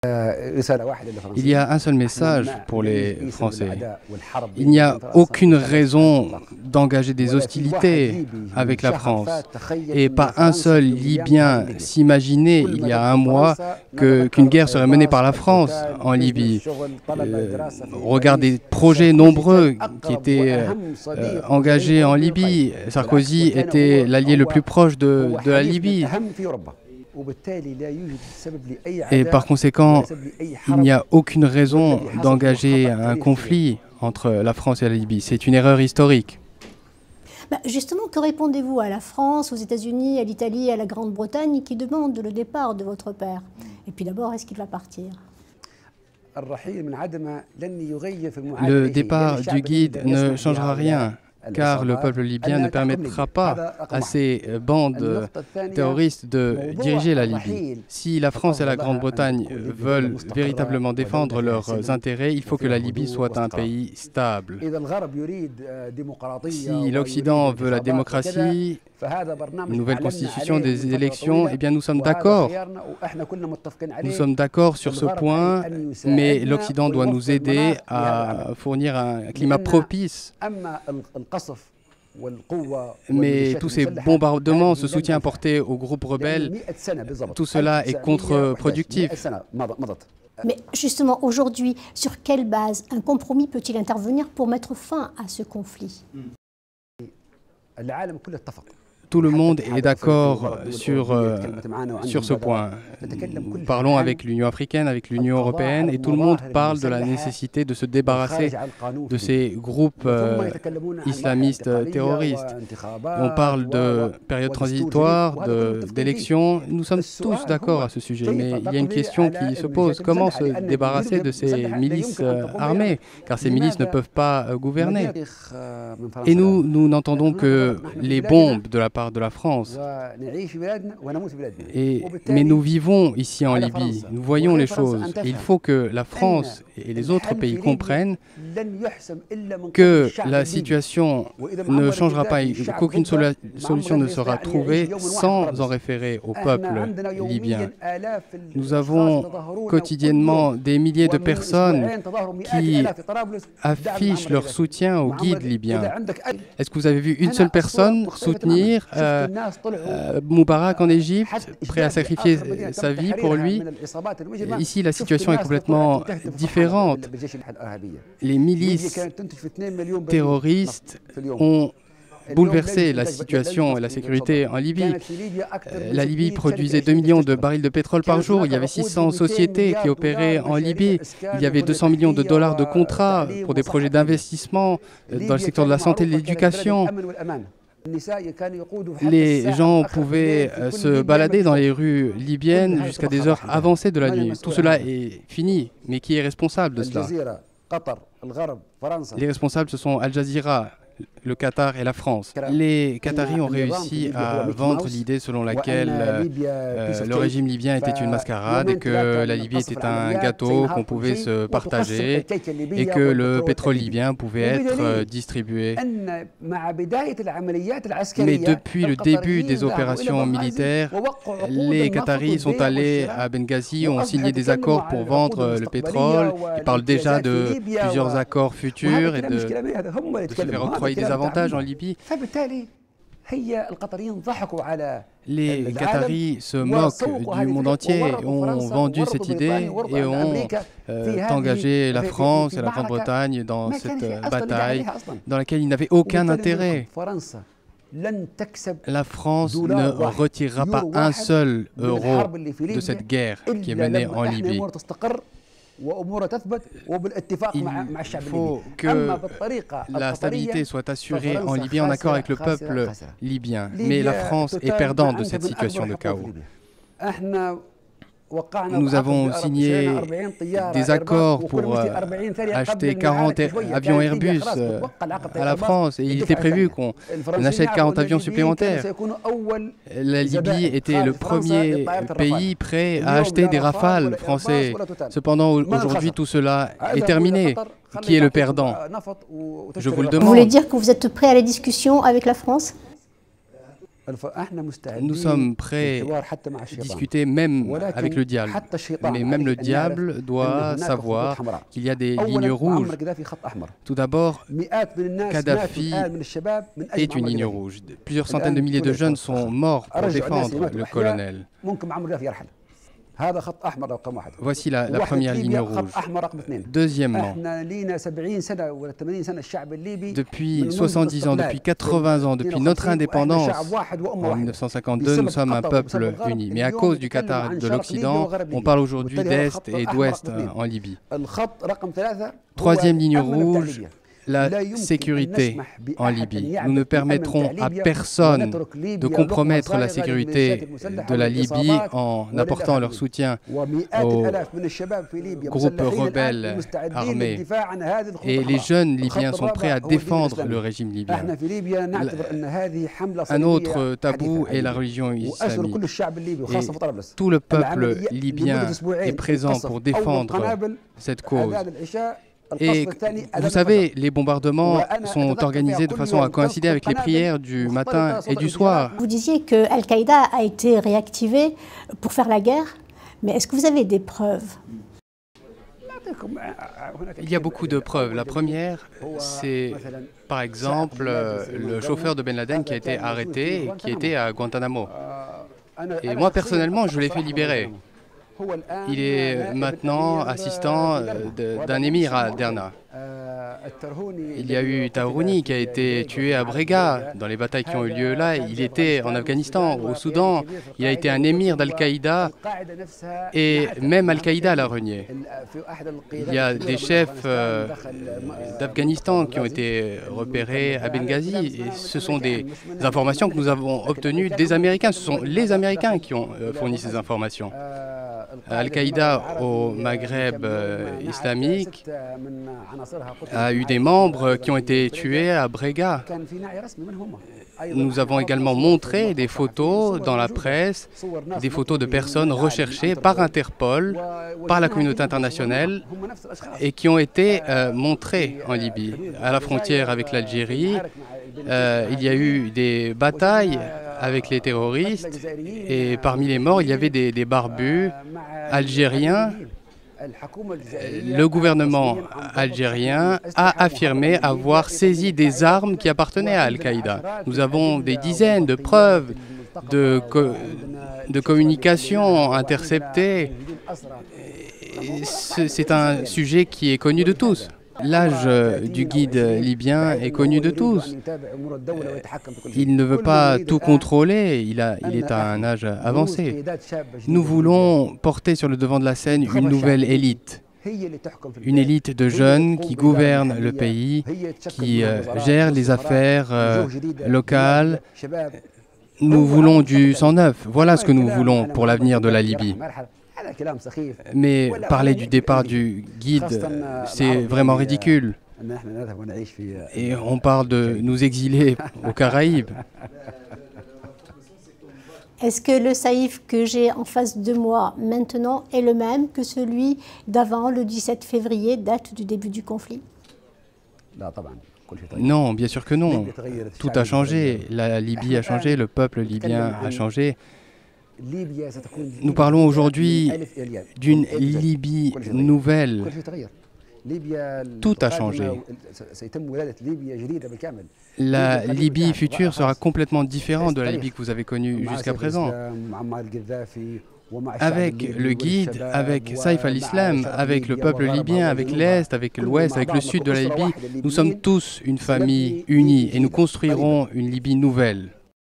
Il y a un seul message pour les Français. Il n'y a aucune raison d'engager des hostilités avec la France. Et pas un seul Libyen s'imaginait il y a un mois qu'une guerre serait menée par la France en Libye. Regardez des projets nombreux qui étaient engagés en Libye. Sarkozy était l'allié le plus proche de la Libye. Et par conséquent, il n'y a aucune raison d'engager un conflit entre la France et la Libye. C'est une erreur historique. Justement, que répondez-vous à la France, aux États-Unis, à l'Italie, à la Grande-Bretagne qui demandent le départ de votre père? Et puis d'abord, est-ce qu'il va partir? Le départ du guide ne changera rien, car le peuple libyen ne permettra pas à ces bandes terroristes de diriger la Libye. Si la France et la Grande-Bretagne veulent véritablement défendre leurs intérêts, il faut que la Libye soit un pays stable. Si l'Occident veut la démocratie, une nouvelle constitution, des élections, eh bien nous sommes d'accord. Nous sommes d'accord sur ce point, mais l'Occident doit nous aider à fournir un climat propice. Mais tous ces bombardements, ce soutien apporté aux groupes rebelles, tout cela est contre-productif. Mais justement, aujourd'hui, sur quelle base un compromis peut-il intervenir pour mettre fin à ce conflit? Tout le monde est d'accord sur ce point. Nous parlons avec l'Union africaine, avec l'Union européenne, et tout le monde parle de la nécessité de se débarrasser de ces groupes islamistes terroristes. On parle de période transitoire, d'élections. Nous sommes tous d'accord à ce sujet, mais il y a une question qui se pose. Comment se débarrasser de ces milices armées? Car ces milices ne peuvent pas gouverner. Et nous n'entendons que les bombes de la part de la France. Mais nous vivons ici en Libye, nous voyons les choses. Et il faut que la France et les autres pays comprennent que la situation ne changera pas, qu'aucune solution ne sera trouvée sans en référer au peuple libyen. Nous avons quotidiennement des milliers de personnes qui affichent leur soutien au guide libyen. Est-ce que vous avez vu une seule personne soutenir Moubarak en Égypte, prêt à sacrifier sa vie pour lui? Ici, la situation est complètement différente. Les milices terroristes ont bouleversé la situation et la sécurité en Libye. La Libye produisait 2 millions de barils de pétrole par jour. Il y avait 600 sociétés qui opéraient en Libye. Il y avait 200 millions de dollars de contrats pour des projets d'investissement dans le secteur de la santé et de l'éducation. Les gens pouvaient se balader dans les rues libyennes jusqu'à des heures avancées de la nuit. Tout cela est fini. Mais qui est responsable de cela? Les responsables, ce sont Al Jazeera, le Qatar et la France. Les Qataris ont réussi à vendre l'idée selon laquelle le régime libyen était une mascarade et que la Libye était un gâteau qu'on pouvait se partager et que le pétrole libyen pouvait être distribué. Mais depuis le début des opérations militaires, les Qataris sont allés à Benghazi, ont signé des accords pour vendre le pétrole. Ils parlent déjà de plusieurs accords futurs et de se faire octroyer des avantages en Libye. Les Qataris se moquent du monde entier, ont vendu cette idée et ont engagé la France et la Grande-Bretagne dans cette bataille dans laquelle ils n'avaient aucun intérêt. La France ne retirera pas un seul euro de cette guerre qui est menée en Libye. Il faut que la stabilité soit assurée en Libye en accord avec le peuple libyen. Mais la France est perdante de cette situation de chaos. Nous avons signé des accords pour acheter 40 avions Airbus à la France et il était prévu qu'on achète 40 avions supplémentaires. La Libye était le premier pays prêt à acheter des Rafales français. Cependant, aujourd'hui, tout cela est terminé. Qui est le perdant? Je vous le demande. Vous voulez dire que vous êtes prêt à la discussion avec la France? Nous sommes prêts à discuter même avec le diable. Mais même le diable doit savoir qu'il y a des lignes rouges. Tout d'abord, Kadhafi est une ligne rouge. Plusieurs centaines de milliers de jeunes sont morts pour défendre le colonel. Voici la première ligne rouge. Deuxièmement, depuis 70 ans, depuis 80 ans, depuis notre indépendance, en 1952, nous sommes un peuple uni. Mais à cause du Qatar de l'Occident, on parle aujourd'hui d'Est et d'Ouest en Libye. Troisième ligne rouge, la sécurité en Libye. Nous ne permettrons à personne de compromettre la sécurité de la Libye en apportant leur soutien aux groupes rebelles armés. Et les jeunes Libyens sont prêts à défendre le régime libyen. Un autre tabou est la religion islamique. Et tout le peuple libyen est présent pour défendre cette cause. Et vous savez, les bombardements sont organisés de façon à coïncider avec les prières du matin et du soir. Vous disiez que Al-Qaïda a été réactivé pour faire la guerre, mais est-ce que vous avez des preuves? Il y a beaucoup de preuves. La première, c'est par exemple le chauffeur de Ben Laden qui a été arrêté et qui était à Guantanamo. Et moi, personnellement, je l'ai fait libérer. Il est maintenant assistant d'un émir à Derna. Il y a eu Tarouni qui a été tué à Brega dans les batailles qui ont eu lieu là. Il était en Afghanistan, au Soudan. Il a été un émir d'Al-Qaïda et même Al-Qaïda l'a renié. Il y a des chefs d'Afghanistan qui ont été repérés à Benghazi et ce sont des informations que nous avons obtenues des Américains. Ce sont les Américains qui ont fourni ces informations. Al-Qaïda au Maghreb islamique a eu des membres qui ont été tués à Brega. Nous avons également montré des photos dans la presse, des photos de personnes recherchées par Interpol, par la communauté internationale et qui ont été montrées en Libye. À la frontière avec l'Algérie, il y a eu des batailles avec les terroristes et parmi les morts, il y avait des barbus algériens. Le gouvernement algérien a affirmé avoir saisi des armes qui appartenaient à Al-Qaïda. Nous avons des dizaines de preuves de communication interceptées. C'est un sujet qui est connu de tous. L'âge du guide libyen est connu de tous. Il ne veut pas tout contrôler, il est à un âge avancé. Nous voulons porter sur le devant de la scène une nouvelle élite. Une élite de jeunes qui gouvernent le pays, qui gèrent les affaires locales. Nous voulons du sang neuf. Voilà ce que nous voulons pour l'avenir de la Libye. Mais parler du départ du guide, c'est vraiment ridicule. Et on parle de nous exiler aux Caraïbes. Est-ce que le Saïf que j'ai en face de moi maintenant est le même que celui d'avant, le 17 février, date du début du conflit? Non, bien sûr que non. Tout a changé. La Libye a changé, le peuple libyen a changé. Nous parlons aujourd'hui d'une Libye nouvelle. Tout a changé. La Libye future sera complètement différente de la Libye que vous avez connue jusqu'à présent. Avec le guide, avec Saïf al-Islam, avec le peuple libyen, avec l'Est, avec l'Ouest, avec le Sud de la Libye, nous sommes tous une famille unie et nous construirons une Libye nouvelle.